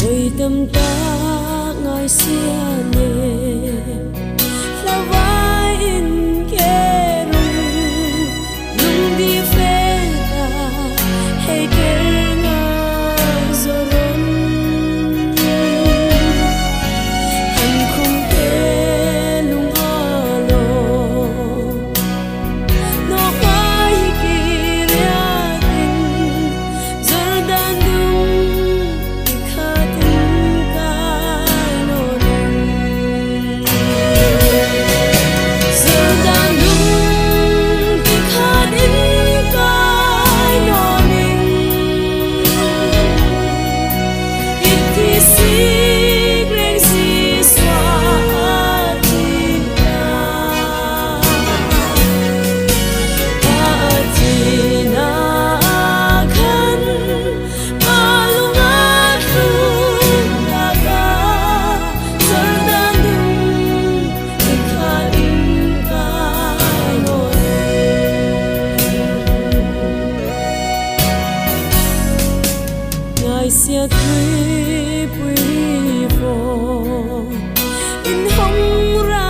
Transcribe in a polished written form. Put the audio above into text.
đời tâm ta ngài xia nề là vai in kê rung đi phê ta hay kê ngà zoron hành không kê lung alo nó khoai kỳ ria tin zordan dung ikhatin kai no zordan dung ikhatin kai no ithi si greng si swa tina Atina kan alungat daga zordan dung ikhatin kai no ngài sia thui pui phò in hong ra